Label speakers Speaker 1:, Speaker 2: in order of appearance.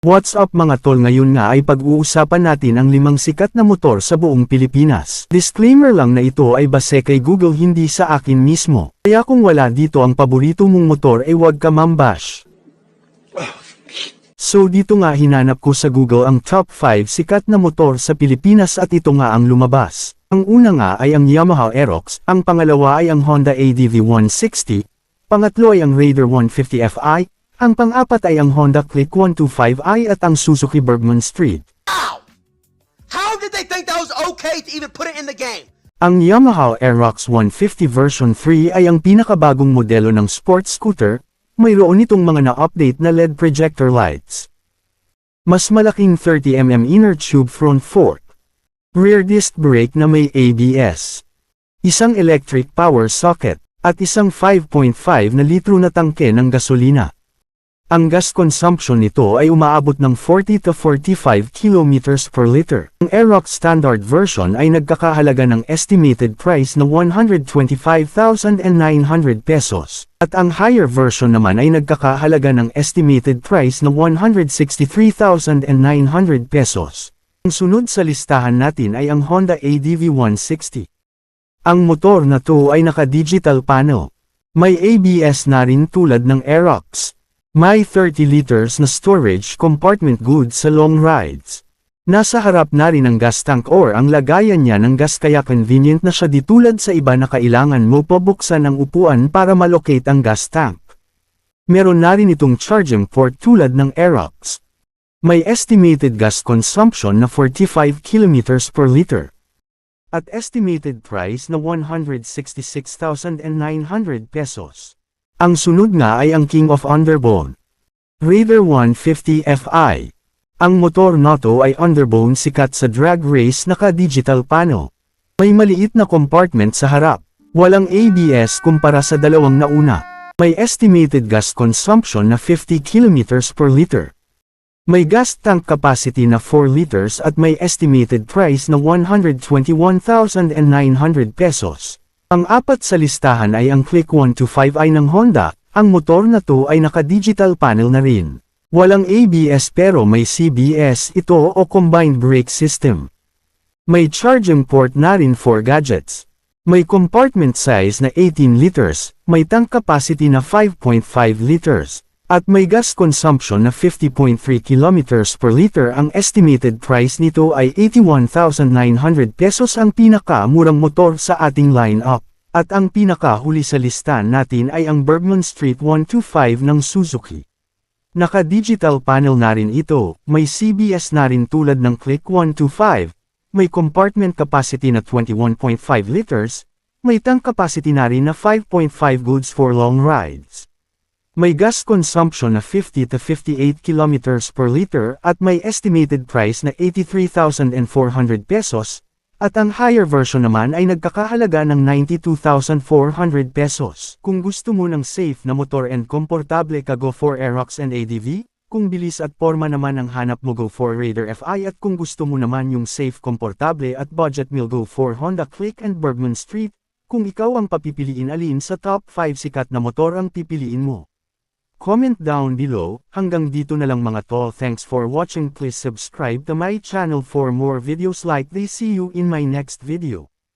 Speaker 1: What's up mga tol, ngayon nga ay pag-uusapan natin ang 5 sikat na motor sa buong Pilipinas. Disclaimer lang na ito ay base kay Google, hindi sa akin mismo. Kaya kung wala dito ang paborito mong motor ay huwag ka mambash. So dito nga hinanap ko sa Google ang top 5 sikat na motor sa Pilipinas at ito nga ang lumabas. Ang una nga ay ang Yamaha Aerox, ang pangalawa ay ang Honda ADV 160, pangatlo ay ang Raider 150 Fi, ang pang-apat ay ang Honda Click 125i at ang Suzuki Bergman Street.
Speaker 2: Ow! How did they think that was okay to even put it in the game?
Speaker 1: Ang Yamaha Aerox 150 version 3 ay ang pinakabagong modelo ng sports scooter, mayroon itong mga na-update na LED projector lights. Mas malaking 30mm inner tube front fork. Rear disc brake na may ABS. Isang electric power socket, at isang 5.5 na litro na tangke ng gasolina. Ang gas consumption nito ay umaabot ng 40 to 45 kilometers per liter. Ang Aerox standard version ay nagkakahalaga ng estimated price na 125,900 pesos. At ang higher version naman ay nagkakahalaga ng estimated price na 163,900 pesos. Ang sunod sa listahan natin ay ang Honda ADV 160. Ang motor na to ay naka-digital panel. May ABS na rin tulad ng Aerox. May 30 liters na storage compartment, good sa long rides. Nasa harap na rin ang gas tank or ang lagayan niya ng gas, kaya convenient na siya di tulad sa iba na kailangan mo pabuksan ang upuan para malocate ang gas tank. Meron na rin itong charging port tulad ng Aerox. May estimated gas consumption na 45 kilometers per liter. At estimated price na 166,900 pesos. Ang sunod nga ay ang King of Underbone, Raider 150 Fi. Ang motor na to ay underbone, sikat sa drag race, naka-digital panel. May maliit na compartment sa harap. Walang ABS kumpara sa dalawang nauna. May estimated gas consumption na 50 kilometers per liter. May gas tank capacity na 4 liters at may estimated price na 121,900 pesos. Ang apat sa listahan ay ang Click 125i ng Honda. Ang motor na to ay naka-digital panel na rin. Walang ABS pero may CBS ito o combined brake system. May charging port na rin for gadgets. May compartment size na 18 liters, may tank capacity na 5.5 liters, at may gas consumption na 50.3 kilometers per liter. Ang estimated price nito ay 81,900 pesos, ang pinakamurang motor sa ating lineup. At ang pinakahuli sa listahan natin ay ang Bergman Street 125 ng Suzuki. Naka-digital panel na rin ito, may CBS na rin tulad ng Click 125, may compartment capacity na 21.5 liters, may tank capacity na rin na 5.5, goods for long rides. May gas consumption na 50 to 58 kilometers per liter at may estimated price na 83,400 pesos, at ang higher version naman ay nagkakahalaga ng 92,400 pesos. Kung gusto mo ng safe na motor and komportable ka, go for Aerox and ADV. Kung bilis at porma naman ang hanap mo, go for Raider Fi. At kung gusto mo naman yung safe, komportable at budget meal, go for Honda Click and Bergman Street. Kung ikaw ang papipiliin, alin sa top 5 sikat na motor ang pipiliin mo? Comment down below. Hanggang dito na lang mga tol, thanks for watching. Please subscribe to my channel for more videos like this. See you in my next video.